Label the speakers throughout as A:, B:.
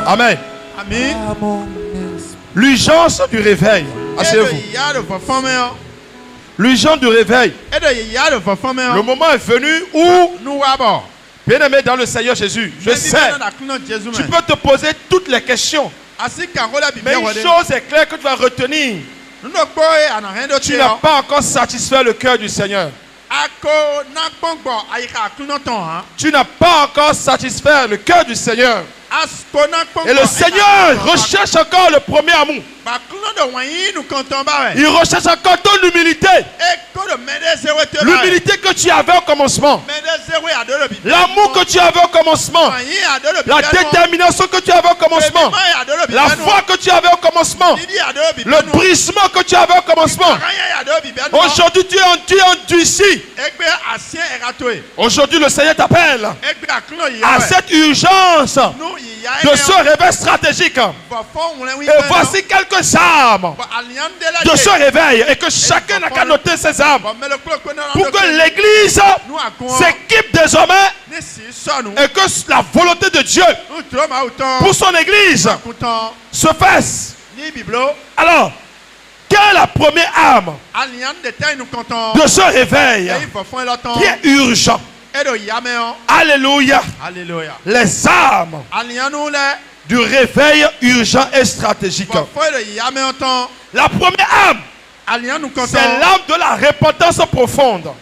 A: Amen.
B: Amen.
A: L'urgence du réveil. Asseyez-vous. L'urgence du réveil. Le moment est venu où, bien-aimé dans le Seigneur Jésus, je sais, tu peux te poser toutes les questions. Mais une chose est claire que tu vas retenir. Tu n'as pas encore satisfait le cœur du Seigneur. Tu n'as pas encore satisfait le cœur du Seigneur. Et le Seigneur recherche encore le premier amour. Il recherche encore ton humilité. L'humilité que tu avais au commencement. L'amour que tu avais au commencement. La détermination que tu avais au commencement. La foi que tu avais au commencement. Le brisement que tu avais au commencement. Aujourd'hui tu es endurci. Aujourd'hui le Seigneur t'appelle à cette urgence de ce réveil stratégique. Et voici quelques âmes de ce réveil. Et que chacun n'a qu'à noter ces âmes. Pour que l'Église s'équipe désormais. Et que la volonté de Dieu pour son Église se fasse. Alors, quelle est la première âme de ce réveil qui est urgent? Alléluia. Les âmes du réveil urgent et stratégique. La première âme, c'est l'âme de la repentance profonde.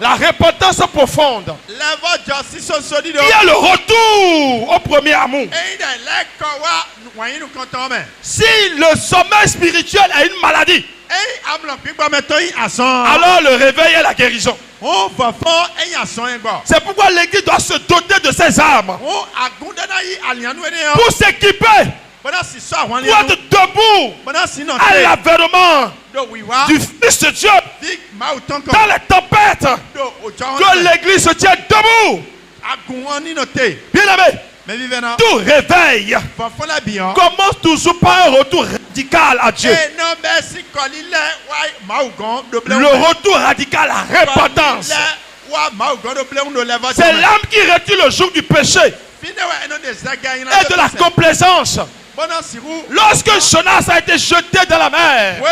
A: La repentance profonde. Il y a le retour au premier amour. Si le sommeil spirituel est une maladie, alors le réveil est la guérison. C'est pourquoi l'Église doit se doter de ses âmes pour s'équiper, pour être debout à l'avènement du Fils de Dieu dans les tempêtes, que l'Église se tienne debout. Bien aimé, tout réveil commence toujours par un retour radical à Dieu. Le retour radical à la repentance. C'est l'âme qui retire le joug du péché et de la complaisance. Lorsque Jonas a été jeté dans la mer,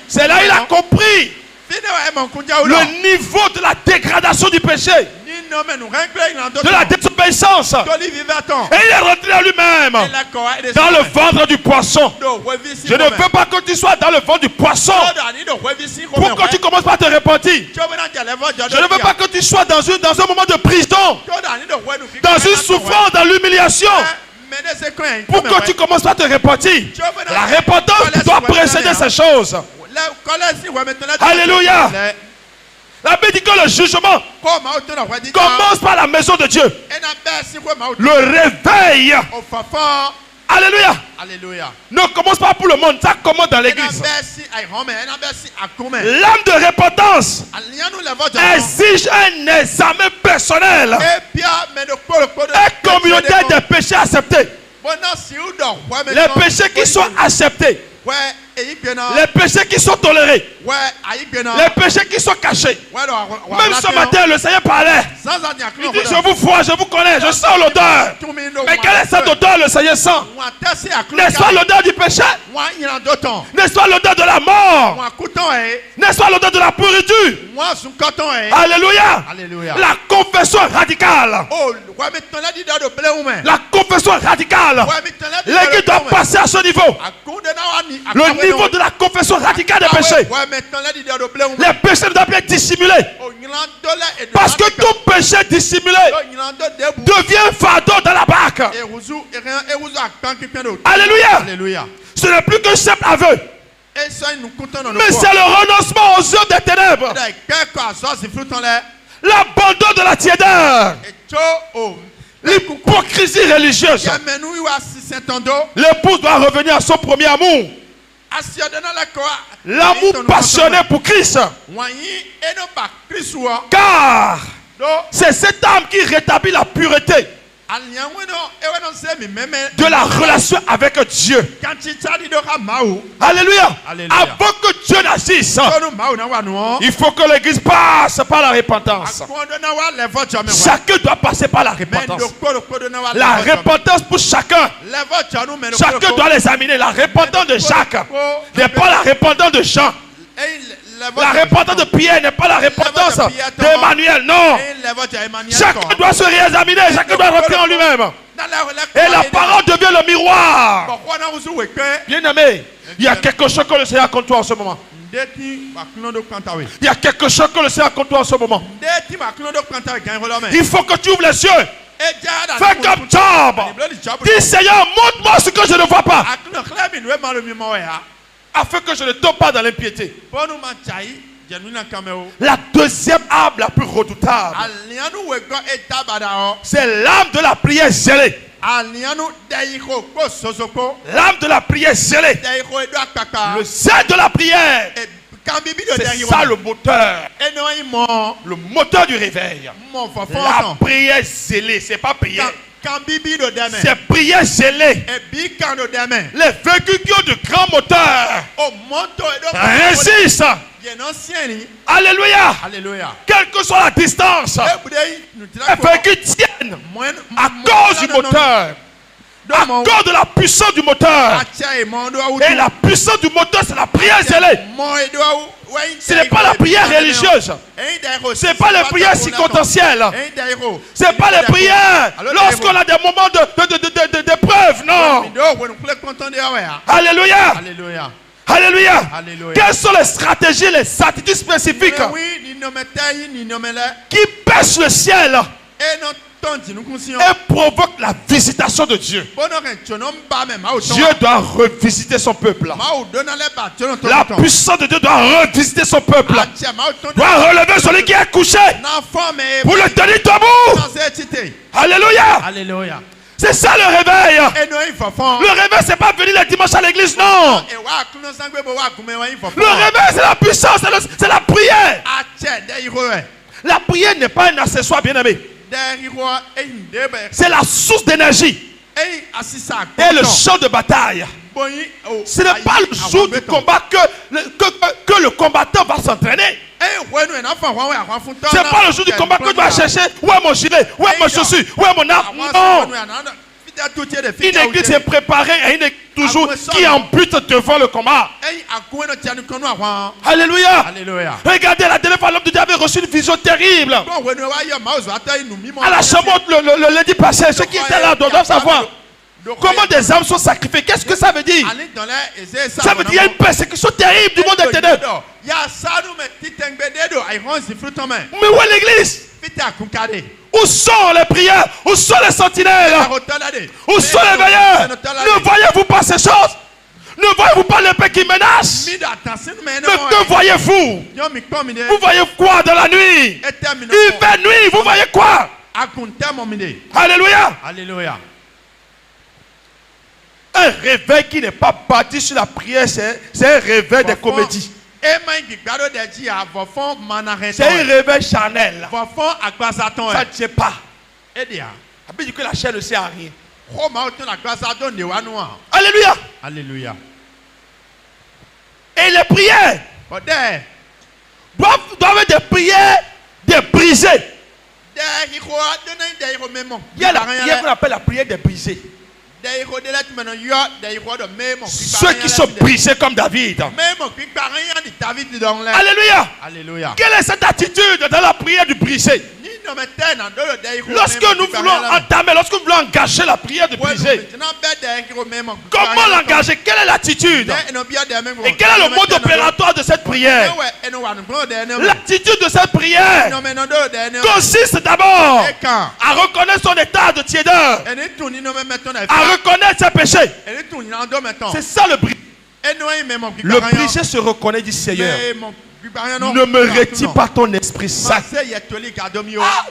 A: c'est là qu'il a compris le niveau de la dégradation du péché, de la désobéissance. Et il est rentré à lui-même dans le ventre du poisson. Je ne veux pas que tu sois dans le ventre du poisson pour que tu commences par te repentir. Je ne veux pas que tu sois dans un moment de prison, dans une souffrance, dans l'humiliation, pour que tu commences par te repentir. La repentance doit précéder ces choses. Alléluia. La Bible dit que le jugement commence par la maison de Dieu. Le réveil, alléluia, ne commence pas pour le monde, ça commence dans l'église. L'âme de repentance exige un examen personnel et communautaire des péchés acceptés. Les péchés qui sont acceptés, les péchés qui sont tolérés, les péchés qui sont cachés. Même ce matin, le Seigneur parlait. Il dit, je vous vois, je vous connais, je sens l'odeur. Mais quelle est cette odeur, le Seigneur sent? N'est-ce pas l'odeur du péché? N'est-ce pas l'odeur de la mort? N'est-ce pas l'odeur de la pourriture? Alléluia. La confession radicale. La confession radicale. L'Église doit passer à ce niveau. Le niveau de la confession radicale des péchés. Les péchés ne doivent pas être dissimulés. Parce que tout péché dissimulé devient fardeau dans la barque. Alléluia. Ce n'est plus qu'un simple aveu, mais c'est le renoncement aux œuvres des ténèbres. L'abandon de la tiédeur. L'hypocrisie religieuse. L'épouse doit revenir à son premier amour. L'amour passionné pour Christ. Car c'est cette âme qui rétablit la pureté. de la relation avec Dieu. Alléluia. Avant que Dieu n'agisse, il faut que l'église passe par la repentance. Chacun doit passer par la repentance. La repentance pour chacun. Chacun doit l'examiner. La repentance de Jacques n'est pas la repentance de Jean. La repentance de Pierre n'est pas la repentance d'Emmanuel, non. Chacun doit se réexaminer, chacun doit rentrer en lui-même. Et la parole devient le miroir. Bien aimé, il y a quelque chose que le Seigneur compte toi en ce moment. Il y a quelque chose que le Seigneur compte toi en ce moment. Il faut que tu ouvres les yeux. Fais comme Job. Dis Seigneur, montre-moi ce que je ne vois pas, afin que je ne tombe pas dans l'impiété. La deuxième arme la plus redoutable, c'est l'arme de la prière zélée. L'arme de la prière zélée. Le zèle de la prière. C'est ça le moteur. Le moteur du réveil. La prière zélée, c'est pas prière. C'est prière zélée. Les véhicules qui ont de grands moteurs résistent. Alléluia. Quelle que soit la distance, les véhicules tiennent à cause du moteur. À cause de la puissance du moteur. Et la puissance du moteur, c'est la prière zélée. Ce n'est pas la prière religieuse. Ce n'est pas les prières circonstancielles. Ce n'est pas les prières lorsqu'on a des moments d'épreuve. Non. Alléluia. Alléluia. Quelles sont les stratégies, les attitudes spécifiques qui baissent le ciel et provoque la visitation de Dieu? Dieu doit revisiter son peuple. La puissance de Dieu doit revisiter son peuple. Doit relever celui qui est couché pour le tenir debout. Alléluia. C'est ça le réveil. Le réveil, c'est pas venir le dimanche à l'église, non. Le réveil, c'est la puissance, c'est la prière. La prière n'est pas un accessoire, bien aimé. C'est la source d'énergie et le champ de bataille. Ce n'est pas le jour du combat que le combattant va s'entraîner. Ce n'est pas le jour du combat que tu vas chercher où est mon gilet, où est mon chaussure, où est mon arme. Non. Une église est préparée et une église toujours qui en bute devant le combat. Alléluia. Regardez, la dernière fois, l'homme de Dieu avait reçu une vision terrible. À la chambre le lundi passé, ceux qui étaient là doivent savoir comment des âmes sont sacrifiées. Qu'est-ce que ça veut dire? Ça veut dire qu'il y a une persécution terrible du monde éternel. Mais où est l'église? Où sont les prières? Où sont les sentinelles? Où sont les veilleurs? Ne voyez-vous pas ces choses? Ne voyez-vous pas l'épée qui menace? Mais que voyez-vous? Vous voyez quoi dans la nuit? Il fait nuit, vous voyez quoi? Alléluia. Un réveil qui n'est pas bâti sur la prière, c'est un réveil des comédies. C'est un réveil charnel. Ça ne tient pas. Après, dit que la chair ne sert à rien. Alléluia. Et les prières doivent être des prières des brisés. Il y a la prière qu'on appelle la prière des brisés. Ceux qui sont brisés comme David. Alléluia. Quelle est cette attitude dans la prière du brisé? Lorsque nous voulons entamer, lorsque nous voulons engager la prière du brisé, comment l'engager? Quelle est l'attitude? Et quel est le mode opératoire de cette prière? L'attitude de cette prière consiste d'abord à reconnaître son état de tiédeur, à reconnaître ses péchés. C'est ça le brisé. Le brisé se reconnaît du Seigneur. Ne me retire pas ton esprit saint.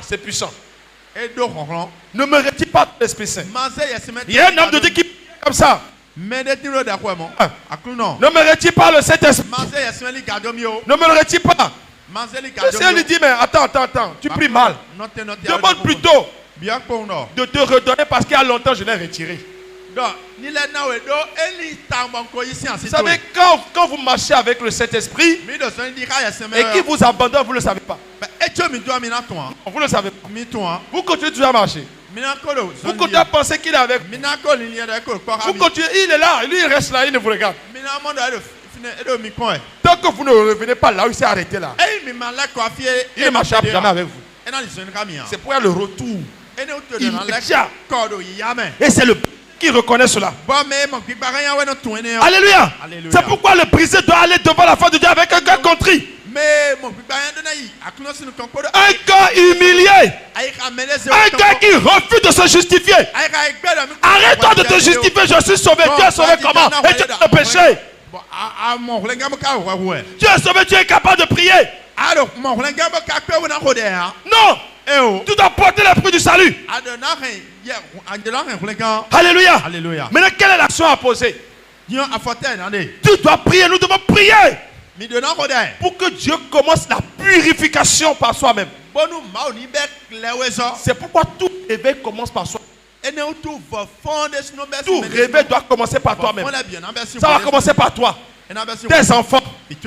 A: C'est puissant. Ne me retire pas ton esprit saint. Il y a un homme de Dieu qui comme ça. Ne me retire pas le Saint-Esprit. Ne me le retire pas. Le Seigneur lui dit, mais attends, tu pries mal. Demande plutôt de te redonner parce qu'il y a longtemps je l'ai retiré. Vous savez, quand vous marchez avec le Saint-Esprit et qu'il vous abandonne, vous ne le savez pas. Vous ne le savez pas. Vous continuez toujours à marcher. Vous continuez à penser qu'il est avec vous. Vous continuez, il est là, lui il reste là, il ne vous regarde. Tant que vous ne revenez pas là où il s'est arrêté là, il ne marchera jamais avec vous. C'est pour le retour immédiat. Et c'est le qui reconnaît cela. Alléluia. C'est pourquoi le brisé doit aller devant la face de Dieu avec un cœur contrit. Un cœur humilié. Un cœur qui refuse de se justifier. Arrête-toi de te justifier. Je suis sauvé. Tu es sauvé comment? Et tu as le péché. Tu es sauvé. Tu es capable de prier. Non. Tu dois porter le fruit du salut. Alléluia. Maintenant, quelle est l'action à poser? Tu dois prier. Nous devons prier pour que Dieu commence la purification par soi-même. C'est pourquoi tout réveil commence par soi. Tout réveil doit commencer par toi-même. Ça va commencer par toi, tes enfants,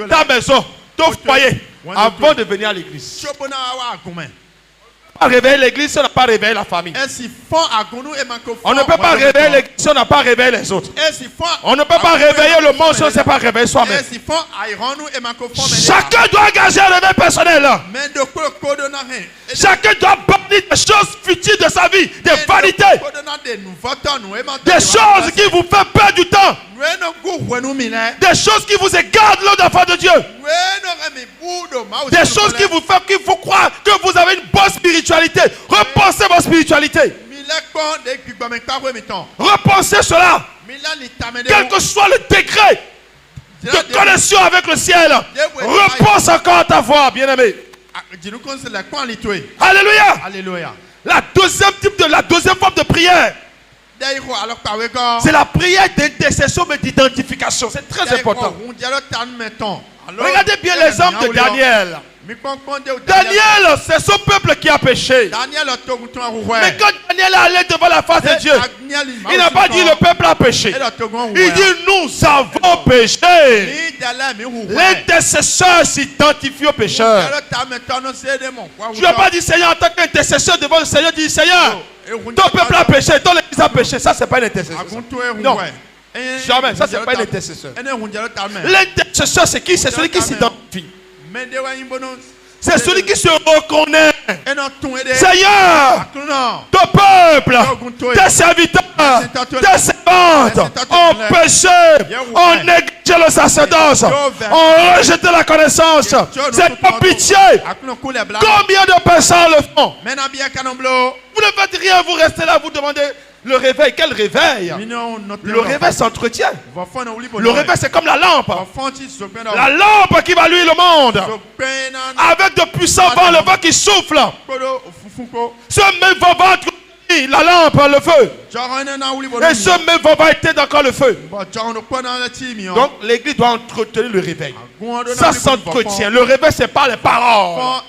A: ta maison, ton foyer, avant de venir à l'église. Pas réveiller l'église si on n'a pas réveillé la famille. On ne peut pas réveiller l'église si on n'a pas réveillé les autres. On ne peut pas réveiller le monde si on ne s'est pas réveillé soi-même. Chacun doit engager un réveil personnel. Chacun doit bannir des choses futiles de sa vie, des vanités, des choses qui vous font perdre du temps, des choses qui vous égarent de l'ordre d'enfant de Dieu, des choses qui vous font qu'il faut croire que vous avez une bonne spiritualité. Repensez votre spiritualité. Repensez cela. Quel que soit le degré de connexion avec le ciel, repense encore à ta voix, bien-aimé. Alléluia. La deuxième forme de prière, c'est la prière d'intercession mais d'identification. C'est très important. Regardez bien l'exemple de Daniel. Daniel, c'est son peuple qui a péché. Mais quand Daniel est allé devant la face de Dieu, il n'a pas dit le peuple a péché. Il dit nous avons péché. L'intercesseur s'identifie au pécheur. Tu n'as pas dit Seigneur en tant qu'intercesseur devant le Seigneur, dis Seigneur, ton peuple a péché, ton église a péché. Ça, c'est pas une intercession. Non. Jamais, ça c'est pas un intercesseur. L'intercesseur c'est qui? C'est celui qui s'identifie. C'est celui qui se reconnaît. Seigneur, ton peuple, tes serviteurs, tes servantes ont péché, ont négligé le sacerdoce, ont rejeté la connaissance. C'est pas pitié. Combien de personnes le font? Vous ne faites rien, vous restez là, vous demandez le réveil. Quel réveil? Le réveil s'entretient. Le réveil c'est comme la lampe. La lampe qui va allumer le monde. Avec de puissants vents, le vent qui souffle. Ce même vent va entrer la lampe, le feu. Et ce même vent va éteindre encore le feu. Donc l'église doit entretenir le réveil. Ça s'entretient. Le réveil c'est pas les paroles.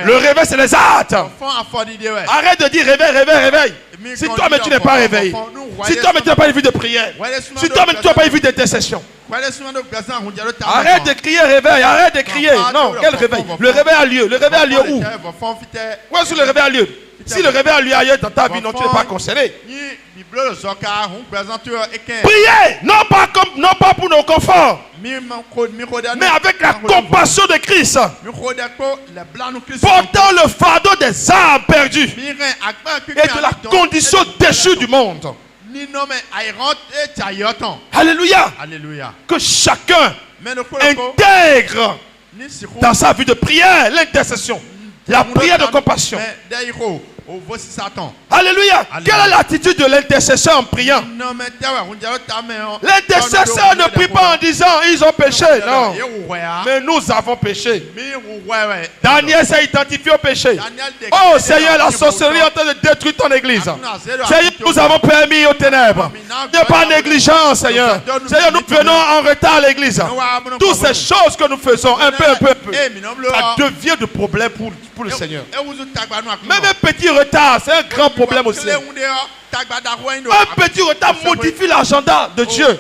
A: Le réveil c'est les actes. Arrête de dire réveil, réveil, réveil. Si toi-même tu n'es pas réveillé, si toi-même tu n'as pas une vie de prière, si toi-même tu n'as pas une vie d'intercession, arrête de crier réveil, arrête de crier. Non, quel réveil? Le réveil a lieu. Le réveil a lieu où? Où est-ce que le réveil a lieu? Si le réveil a lieu ailleurs dans ta vie, non, tu n'es pas concerné. Priez, non pas pour nos conforts, mais avec la compassion de Christ, portant le fardeau des âmes perdues et de la condition déchue du monde. Alléluia. Que chacun intègre dans sa vie de prière l'intercession, la prière de compassion. Alléluia. Quelle est l'attitude de l'intercesseur en priant? L'intercesseur ne prie pas en disant ils ont péché. Non. Mais nous avons péché. Daniel s'est identifié au péché. Oh Seigneur, la sorcellerie est en train de détruire ton église. Seigneur, nous avons permis aux ténèbres. Il n'est pas négligent, Seigneur. Seigneur, nous venons en retard à l'église. Toutes ces choses que nous faisons, un peu, ça devient de problème pour le Seigneur. Même un petit retard, c'est un grand problème aussi. Un petit retard modifie l'agenda de Dieu.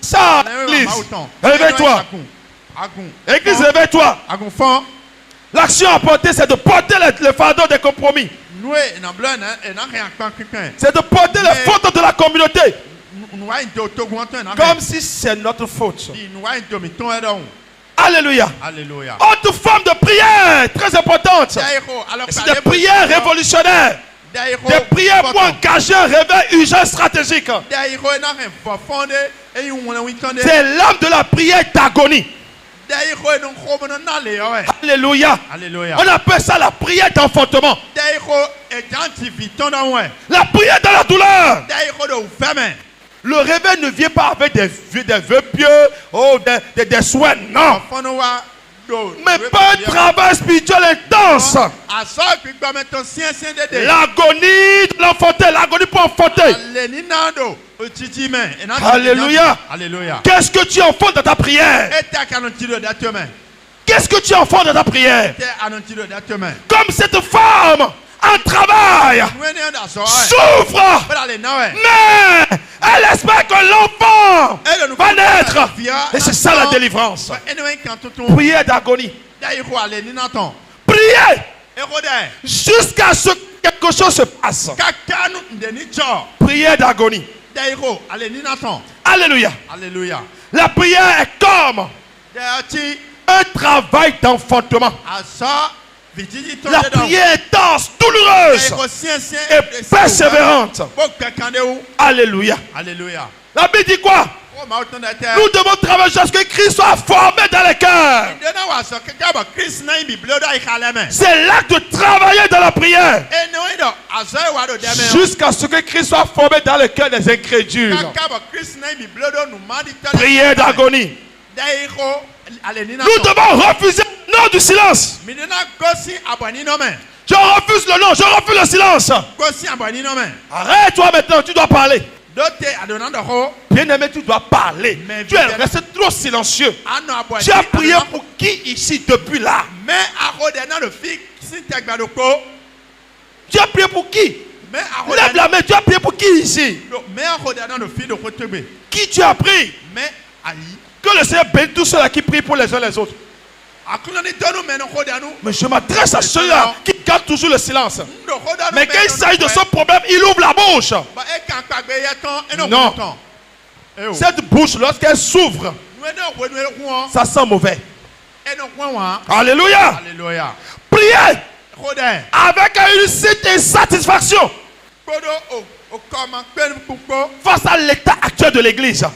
A: Ça, Église, réveille-toi. Église, réveille-toi. L'action à porter, c'est de porter le fardeau des compromis. C'est de porter les fautes de la communauté. Comme si c'est notre faute. Alléluia. Autre forme de prière très importante. C'est des prières révolutionnaires. Des prières pour engager un réveil urgent stratégique. C'est l'âme de la prière d'agonie. Alléluia. On appelle ça la prière d'enfantement. La prière dans la douleur. Le réveil ne vient pas avec des vœux pieux ou des souhaits, non. Mais pas un travail spirituel intense. L'agonie de l'enfanter, l'agonie pour enfanter. Alléluia. Qu'est-ce que tu enfantes dans ta prière? Qu'est-ce que tu enfantes dans ta prière? Comme cette femme en travail souffre, mais elle espère que l'enfant va naître. Et c'est ça la délivrance. Prière d'agonie. Priez jusqu'à ce que quelque chose se passe. Prière d'agonie. Alléluia. La prière est comme un travail d'enfantement. La prière intense, douloureuse et persévérante. Alléluia. La Bible dit quoi? Nous devons travailler jusqu'à ce que Christ soit formé dans les cœurs. C'est l'acte de travailler dans la prière. Jusqu'à ce que Christ soit formé dans le cœur des incrédules. Prière d'agonie. Nous devons refuser le nom du silence. Je refuse le nom, je refuse le silence. Arrête-toi maintenant, tu dois parler. Bien-aimé, tu dois parler. Tu es resté trop silencieux. Tu as prié pour qui ici depuis là? Tu as prié pour qui? Lève la main, tu as prié pour qui ici? Qui tu as prié? Que le Seigneur bénisse tous ceux-là qui prient pour les uns les autres. Mais je m'adresse à ceux-là qui gardent toujours le silence. Mais quand il s'agit de son problème, il ouvre la bouche. Non. Cette bouche, lorsqu'elle s'ouvre, ça sent mauvais. Alléluia. Priez avec une certaine satisfaction face à l'état actuel de l'église.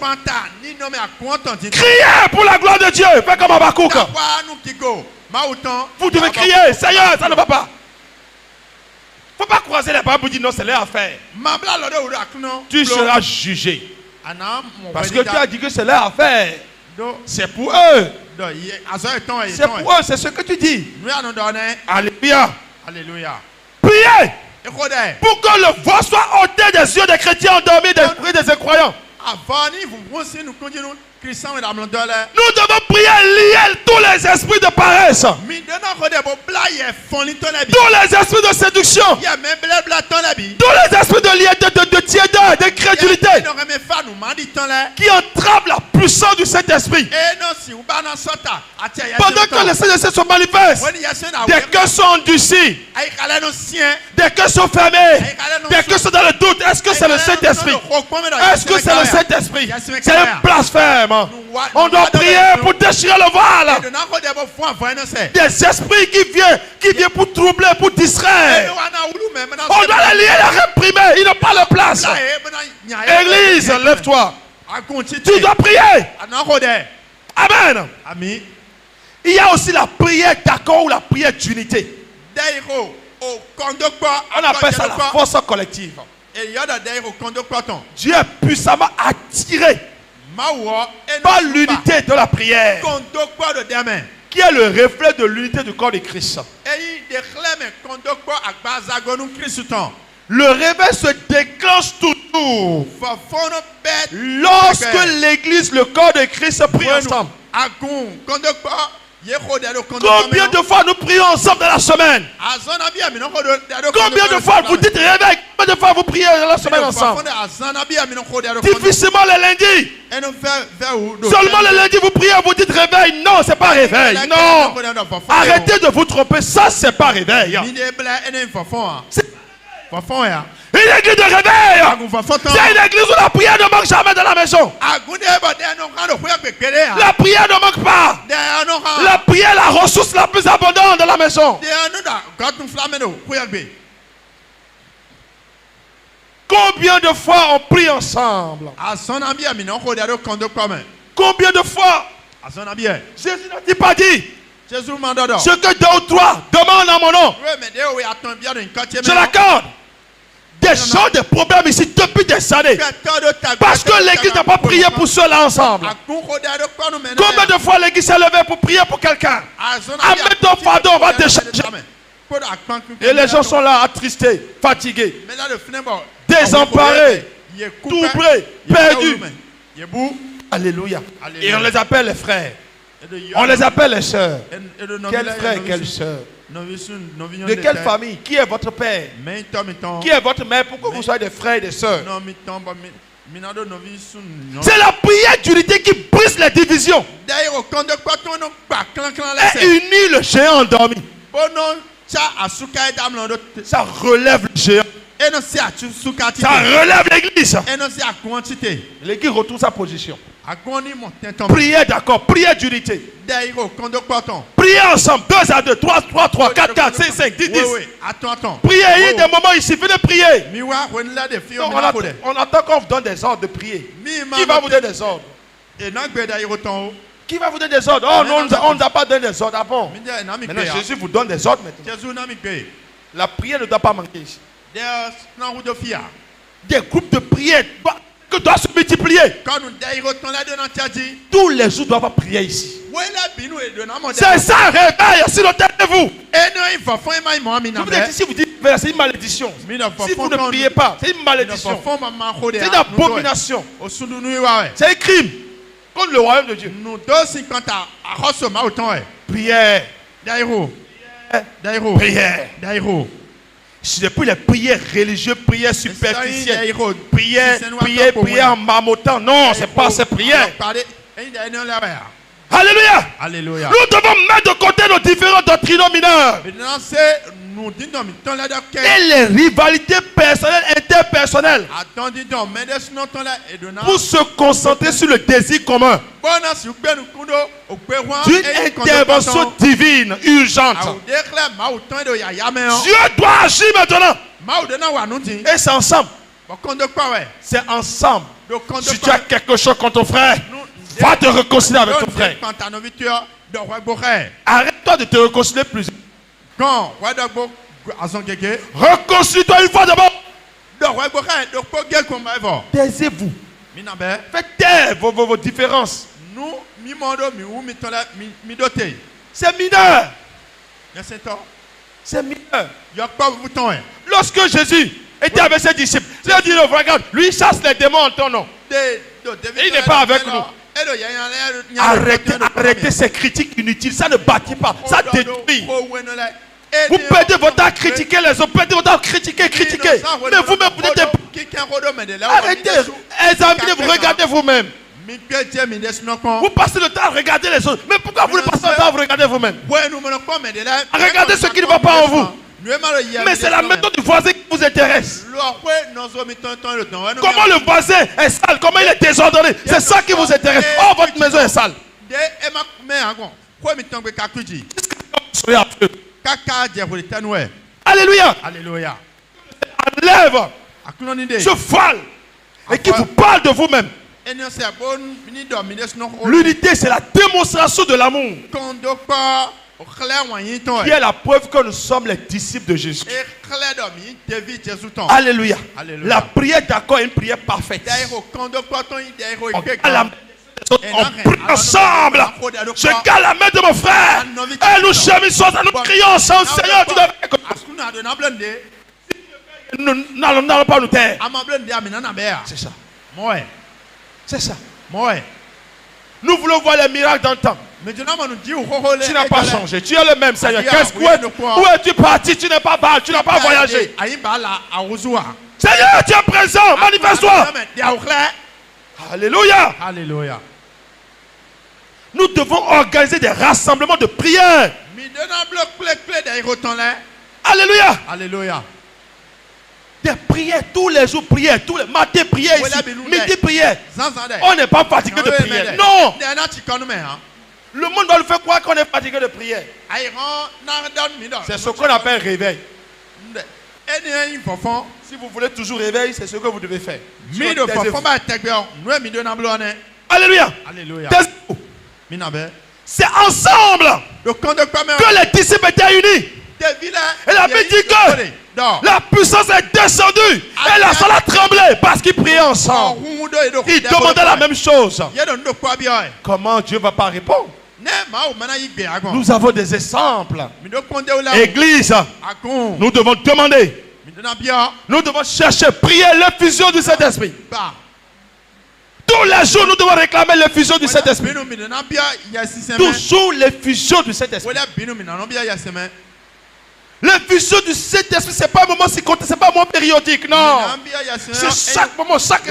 A: Criez pour la gloire de Dieu. Fais comme Habakkuk. Vous devez crier. Seigneur, ça ne va pas. Il ne faut pas croiser les bras pour dire non, c'est leur affaire. Tu seras jugé. Parce que tu as dit que c'est leur affaire. C'est pour eux. C'est pour eux, c'est ce que tu dis. Alléluia. Priez pour que le voile soit ôté des yeux des chrétiens endormis, des incroyants. Nous devons prier, lier tous les esprits de paresse, tous les esprits de séduction, tous les esprits de tiédeur, d'incrédulité qui entravent la puissance du Saint-Esprit. Pendant que le Saint-Esprit se manifeste, des cœurs sont endurcis, des cœurs sont fermés, des cœurs sont dans le doute. Est-ce que c'est le Saint-Esprit? Est-ce que c'est le Saint-Esprit? C'est un blasphème. On doit prier pour déchirer le voile. Des esprits qui viennent pour troubler, pour distraire. On doit les lier, les réprimer. Ils n'ont pas leur place. Église, lève-toi. Tu dois prier. Amen. Il y a aussi la prière d'accord ou la prière d'unité. On appelle ça la force collective. Dieu est puissamment attiré par l'unité de la prière, qui est le reflet de l'unité du corps de Christ. Le réveil se déclenche toujours lorsque l'église, le corps de Christ, prie ensemble. Combien de fois nous prions ensemble dans la semaine? Combien de fois vous dites réveil? Combien de fois vous priez dans la semaine ensemble? Difficilement le lundi. Seulement le lundi vous priez, vous dites réveil. Non, c'est pas réveil. Non. Arrêtez de vous tromper. Ça, c'est pas réveil. Une église de réveil. C'est une église où la prière ne manque jamais dans la maison. La prière ne manque pas. La prière est la ressource la plus abondante dans la maison. Combien de fois on prie ensemble? Combien de fois? Jésus n'a pas dit. Ce que 2 ou 3 demandent en mon nom, je l'accorde. Des gens, des problèmes ici depuis des années. Parce que l'église n'a pas prié pour cela ensemble. Combien de fois l'église s'est levée pour prier pour quelqu'un? Amène ton fardeau, on va décharger. Et les gens sont là, attristés, fatigués, désemparés, troublés, perdus. Alléluia. Et on les appelle les frères. On les appelle les sœurs. Quel frère et quelle sœur? De quelle famille? Qui est votre père? Qui est votre mère? Pourquoi vous soyez des frères et des sœurs? C'est la prière d'unité qui brise les divisions et unit le géant endormi. Ça relève le géant. Ça relève l'église. L'église retrouve sa position. Priez d'accord, priez d'unité. Priez ensemble, 2 à 2, 3, 3, 3, 4, 4, 5, 5, 10, 10. Priez, il y a des moments ici, venez prier. On attend qu'on vous donne des ordres de prier. Qui va vous donner des ordres? Qui va vous donner des ordres? Oh non, on ne nous a pas donné des ordres. Ah bon? Maintenant, Jésus vous donne des ordres maintenant. La prière ne doit pas manquer ici. Des groupes de prière que doivent se multiplier. Tous les jours doivent prier ici. C'est ça, réveil sur le tête de vous. Vous êtes ici, vous dites c'est une malédiction. Si vous ne priez pas, c'est une malédiction. C'est une abomination. C'est un crime contre le royaume de Dieu. Prière. Prière. C'est depuis les prières religieuses, prières superficielles, prières en marmottant. Non, c'est pas ces prières. Alléluia. Alléluia. Nous devons mettre de côté nos différents doctrinaux mineurs et les rivalités personnelles, interpersonnelles, pour se concentrer sur le désir commun d'une intervention divine urgente. Dieu doit agir maintenant. Et c'est ensemble. C'est ensemble. Si tu as quelque chose contre ton frère, va te réconcilier avec ton frère. Arrête-toi de te réconcilier plus. Réconcilie-toi une fois d'abord. Taisez-vous. Faites taire vos différences. C'est mineur. C'est mineur. Lorsque Jésus était avec ses disciples, il a dit, regarde, lui il chasse les démons en ton nom. Et il n'est pas avec nous. Arrêtez ces critiques inutiles. Ça ne bâtit pas. Ça détruit. Vous perdez votre temps à critiquer les autres. Perdez votre temps à critiquer. Mais vous-même, vous êtes... Arrêtez. Examinez-vous. Regardez vous-même. Vous passez le temps à regarder les autres. Mais pourquoi vous ne passez pas le temps à vous regarder vous-même? Regardez ce qui ne va pas en vous. Mais c'est la méthode du voisin qui vous intéresse. Comment le voisin est sale, comment il est désordonné, c'est ça qui vous intéresse. Oh, votre maison est sale. Alléluia. Alléluia. Enlève ce voile et qui vous parle de vous-même. L'unité, c'est la démonstration de l'amour, qui est la preuve que nous sommes les disciples de Jésus. Alléluia. La prière d'accord est une prière parfaite. On prie ensemble. Je garde la main de mon frère et nous gémissons, nous crions ensemble. Seigneur, tu dois... Nous n'allons pas nous taire. C'est ça. C'est ça. Nous voulons voir les miracles dans le temps. Tu n'as pas changé. Tu es le même Seigneur. Où es-tu parti? Tu n'es pas bas. Tu n'as pas voyagé. Seigneur, tu es présent. Manifeste-toi. Alléluia.
B: Alléluia.
A: Nous devons organiser des rassemblements de prière. Alléluia.
B: Alléluia.
A: Des prières tous les jours, prières tous les matins, prières ici, midi prières. On n'est pas fatigué de prière. Non. Le monde doit nous faire croire qu'on est fatigué de prière. C'est ce qu'on appelle réveil. Si vous voulez toujours réveil, c'est ce que vous devez faire. Alléluia.
B: Alléluia.
A: C'est ensemble que les disciples étaient unis. Elle avait dit que la puissance est descendue et la salle a tremblé parce qu'ils priaient ensemble. Ils demandaient la même chose. Comment Dieu ne va pas répondre? Nous avons des exemples. Église, nous devons demander. Nous devons chercher, prier l'effusion du Saint-Esprit. Tous les jours, nous devons réclamer l'effusion du Saint-Esprit. Toujours l'effusion du Saint-Esprit. L'effusion du Saint-Esprit, ce n'est pas un moment si compté, ce n'est pas un moment périodique, non. C'est chaque moment, chaque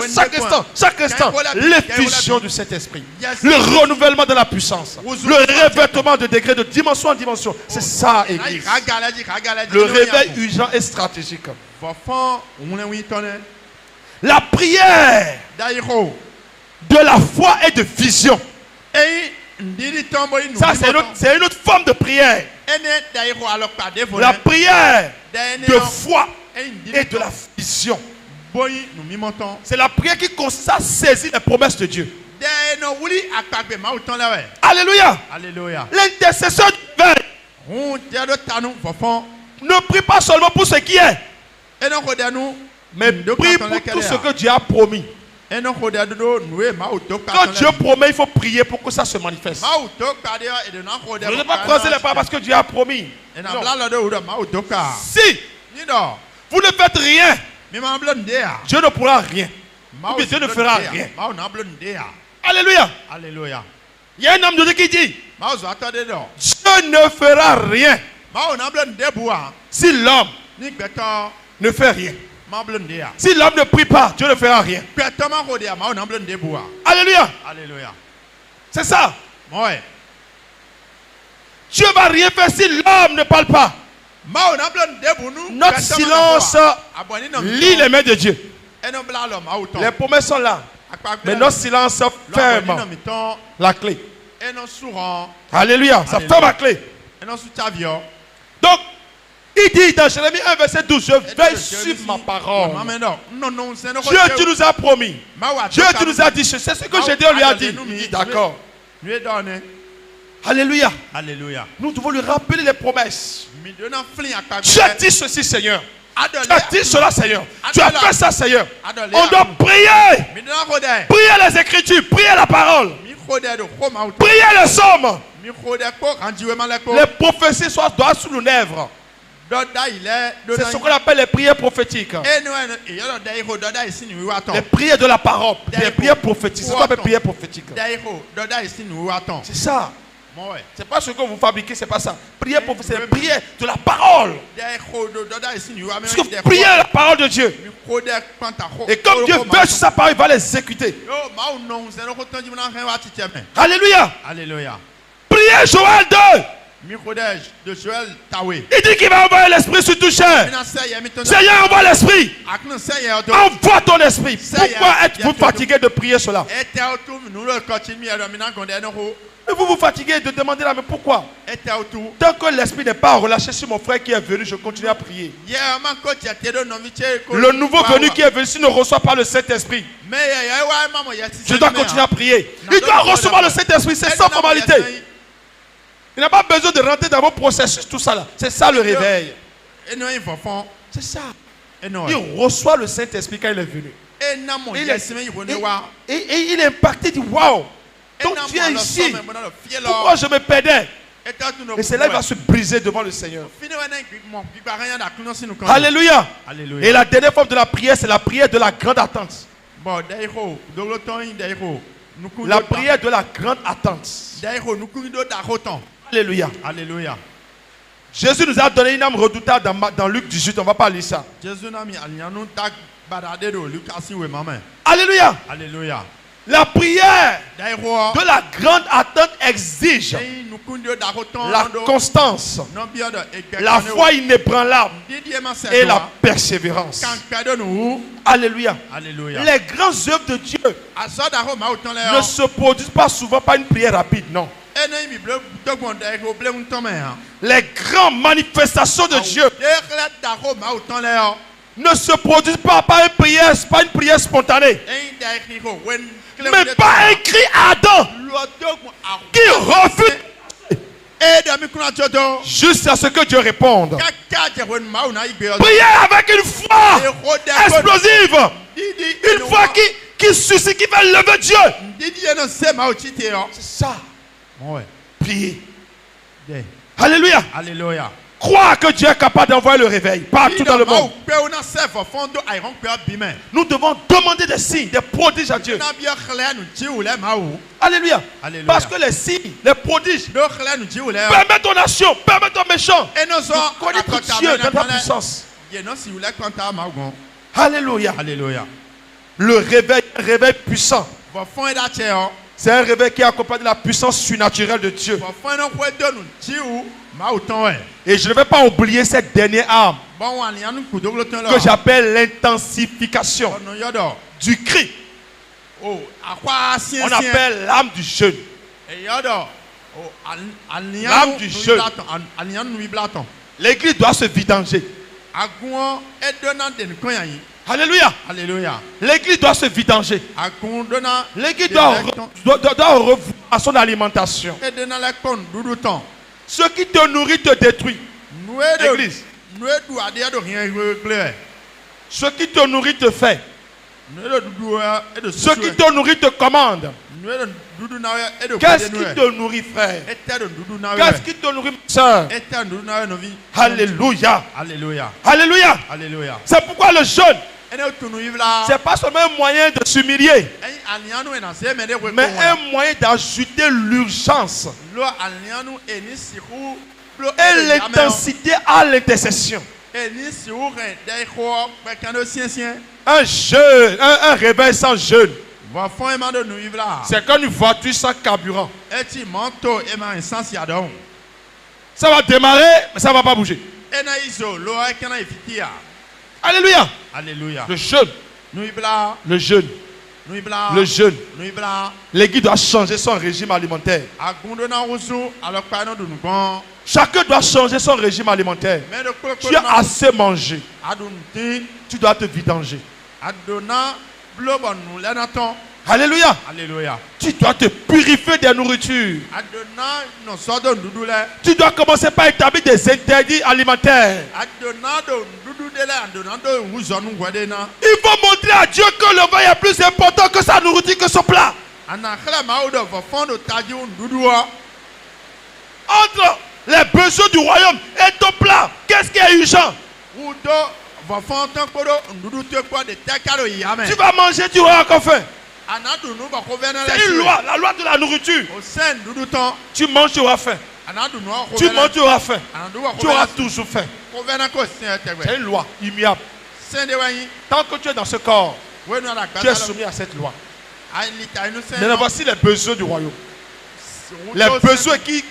A: instant, l'effusion du Saint-Esprit. Le renouvellement de la puissance. Le revêtement de degré de dimension en dimension. C'est ça, Église. Le réveil urgent et stratégique. La prière de la foi et de vision. Ça, c'est une autre forme de prière. La prière de foi et de la vision. C'est la prière qui consiste à saisir les promesses de Dieu. Alléluia. L'intercesseur du réveil ne prie pas seulement pour ce qui est, mais prie pour tout ce que Dieu a promis. Quand Dieu promet, il faut prier pour que ça se manifeste. Vous ne devez pas croiser les bras parce que Dieu a promis. Si vous ne faites rien, Dieu ne pourra rien. Ou bien Dieu ne fera rien. Alléluia. Il y a un homme de Dieu qui dit Dieu ne fera rien si l'homme ne fait rien. Si l'homme ne prie pas, Dieu ne fera rien. Alléluia. C'est ça. Dieu ne va rien faire si l'homme ne parle pas. Notre silence lit les mains de Dieu. Les promesses sont là. Mais notre silence ferme la clé. Alléluia. Ça ferme la clé. Donc, il dit dans Jérémie 1, verset 12, je veille sur ma parole. Dieu, tu nous as promis. Dieu, tu nous as dit, c'est ce que Gédéon lui a dit. D'accord. Alléluia. Nous devons lui rappeler les promesses. Tu as dit ceci, Seigneur. Tu as dit cela, Seigneur. Tu as fait ça, Seigneur. On doit prier. Prier les Écritures. Prier la parole. Prier les sommes. Les prophéties doivent sous nos lèvres. C'est ce qu'on appelle les prières prophétiques. Les prières de la parole. Les prières prophétiques. C'est ce qu'on appelle prières prophétiques. C'est ça. C'est pas ce que vous fabriquez, c'est pas ça. Prière prophétique, c'est prière de la parole. Parce que vous priez la parole de Dieu. Et comme Dieu veut sur sa parole, il va l'exécuter. Alléluia. Priez Joël 2. Il dit qu'il va envoyer l'esprit sur tout chair. Seigneur, envoie l'esprit. Envoie ton esprit. Pourquoi êtes-vous fatigué de prier cela? Et vous vous fatiguez de demander là, mais pourquoi? Tant que l'esprit n'est pas relâché sur mon frère qui est venu, je continue à prier. Le nouveau venu qui est venu, s'il ne reçoit pas le Saint-Esprit, je dois continuer à prier. Il doit recevoir le Saint-Esprit, c'est sans formalité. Il n'a pas besoin de rentrer dans vos processus, tout ça là. C'est ça le réveil. C'est ça. Il reçoit le Saint-Esprit quand il est venu. Et il est impacté, il dit waouh. Donc tu es ici. Pourquoi je me perdais? Et c'est là qu'il va se briser devant le Seigneur. Alléluia. Et la dernière forme de la prière, c'est la prière de la grande attente. La prière de la grande attente. Alléluia.
B: Alléluia.
A: Jésus nous a donné une âme redoutable dans Luc 18. On ne va pas lire ça. Alléluia.
B: Alléluia.
A: La prière de la grande attente exige la constance, la foi inébranlable et la persévérance. Alléluia.
B: Alléluia.
A: Les grandes œuvres de Dieu ne se produisent pas souvent par une prière rapide, non. Les grandes manifestations de Dieu ne se produisent pas par une prière spontanée, mais par un cri ardent qui refuse jusqu'à ce que Dieu réponde. Prière avec une foi explosive, une foi qui suscite, qui va lever Dieu. C'est ça. Prier. Alléluia.
B: Alléluia.
A: Croire que Dieu est capable d'envoyer le réveil partout dans le monde. Nous devons demander des signes, des prodiges à Dieu. Alléluia.
B: Alléluia.
A: Parce que les signes, les prodiges permettent aux nations, permettent aux méchants de connaître Dieu dans ta puissance. Alléluia.
B: Alléluia.
A: Le réveil, un réveil puissant. C'est un réveil qui accompagne la puissance surnaturelle de Dieu. Et je ne vais pas oublier cette dernière arme que j'appelle l'intensification du cri. On appelle l'âme du jeûne. L'âme du jeûne. L'église doit se vidanger. Alléluia.
B: Alléluia.
A: L'église doit se vidanger. L'église doit revoir à son alimentation. Ce qui te nourrit te détruit. L'église. Ce qui te nourrit te fait. Ce qui te nourrit te commande. Qu'est-ce qui te nourrit, frère? Qu'est-ce qui te nourrit, soeur? Alléluia.
B: Alléluia.
A: Alléluia.
B: Alléluia.
A: C'est pourquoi le jeûne, c'est pas seulement un moyen de s'humilier, mais un moyen d'ajouter l'urgence et l'intensité à l'intercession. Un jeûne, un réveil sans jeûne, c'est comme une voiture sans carburant. Ça va démarrer, mais ça ne va pas bouger. Alléluia.
B: Alléluia.
A: Le jeûne. Le jeûne. Le jeûne. L'église doit changer son régime alimentaire. Chacun doit changer son régime alimentaire. Tu as assez mangé. Tu dois te vidanger. Alléluia.
B: Alléluia.
A: Tu dois te purifier des nourritures. Tu dois commencer par établir des interdits alimentaires. Il faut montrer à Dieu que le vin est plus important que sa nourriture, que son plat. Entre les besoins du royaume et ton plat, qu'est-ce qui est urgent? Tu vas manger, tu auras encore faim. C'est une loi, la loi de la nourriture. Tu manges, tu auras faim. Tu manges, tu auras faim. Tu auras toujours faim. C'est une loi immuable. Tant que tu es dans ce corps, tu es soumis à cette loi. Maintenant, voici les besoins du royaume. Les besoins qui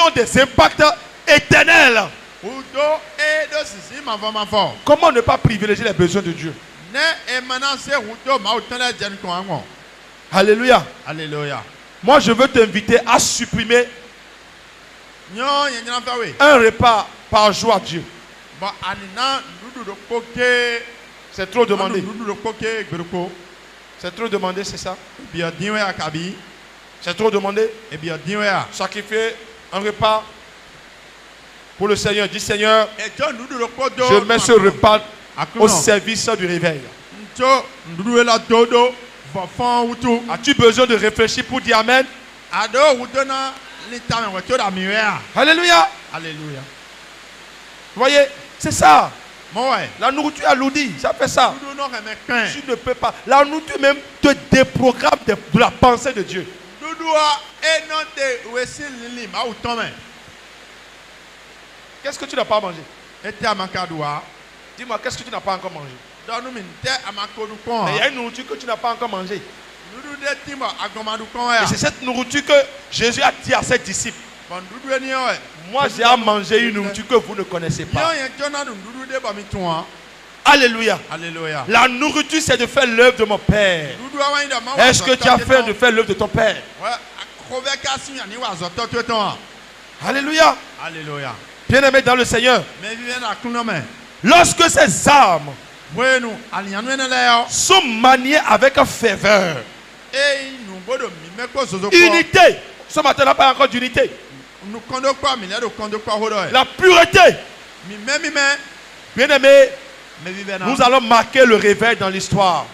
A: ont des impacts éternels. Comment ne pas privilégier les besoins de Dieu? Alléluia.
B: Alléluia.
A: Moi, je veux t'inviter à supprimer un repas par jour à Dieu. C'est trop demandé. C'est trop demandé, c'est ça? C'est trop demandé? Sacrifier un repas pour le Seigneur. Dis Seigneur, je mets ce repas au service du réveil. As-tu besoin de réfléchir pour dire Amen?
B: Alléluia.
A: Alléluia.
B: Alléluia.
A: Vous voyez, c'est ça. La nourriture alourdit, ça fait ça. Tu ne peux pas. La nourriture même te déprogramme de la pensée de Dieu. Qu'est-ce que tu n'as pas mangé? Dis-moi, qu'est-ce que tu n'as pas encore mangé? Il y a une nourriture que tu n'as pas encore mangée. Et c'est cette nourriture que Jésus a dit à ses disciples. Moi, j'ai à manger une nourriture que vous ne connaissez pas. Alléluia.
B: Alléluia.
A: La nourriture, c'est de faire l'œuvre de mon Père. Est-ce que tu as fait de faire l'œuvre de ton Père? Alléluia.
B: Alléluia.
A: Bien-aimé dans le Seigneur. Lorsque ces âmes sont maniées avec ferveur, unité. Ce matin, on n'a pas encore d'unité. La pureté. Bien-aimé, nous allons marquer le réveil dans l'histoire.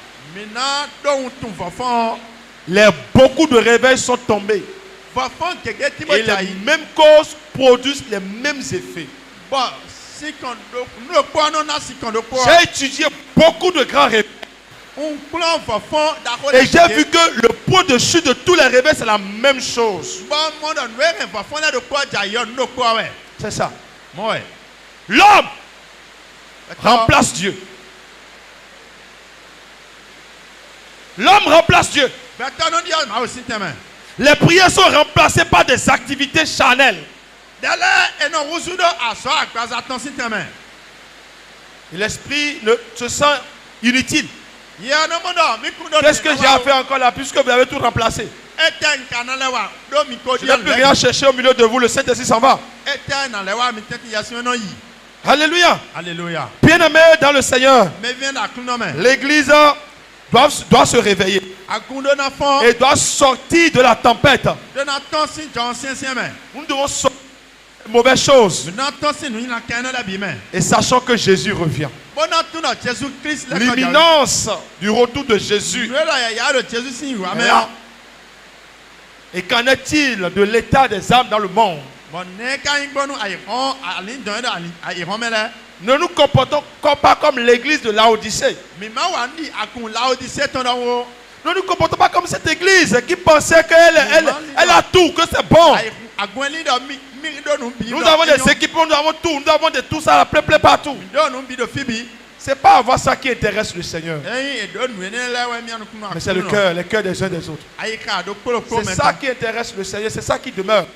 A: Beaucoup de réveils sont tombés. Et les mêmes causes produisent les mêmes effets. J'ai étudié beaucoup de grands réveils. Et j'ai vu que le point de chute de tous les réveils, c'est la même chose. C'est ça. L'homme remplace Dieu. L'homme remplace Dieu. Les prières sont remplacées par des activités charnelles. Et l'esprit se sent inutile. Qu'est-ce que j'ai à faire encore là puisque vous avez tout remplacé? Je n'ai plus rien chercher au milieu de vous. Le Saint-Esprit s'en va. Alléluia.
B: Alléluia.
A: Bien-aimé dans le Seigneur, l'Église doit se réveiller et doit sortir de la tempête. Nous devons sortir de mauvaises choses et sachant que Jésus revient. L'imminence du retour de Jésus est là. Et qu'en est-il de l'état des âmes dans le monde? Ne nous comportons pas comme l'église de Laodicée. Ne nous comportons pas comme cette église qui pensait qu'elle a tout, que c'est bon. Nous avons des équipements, nous avons tout, nous avons de tout ça, plein partout. C'est pas avoir ça qui intéresse le Seigneur. Mais c'est le cœur, les cœurs des uns des autres. C'est ça qui intéresse le Seigneur, c'est ça qui demeure.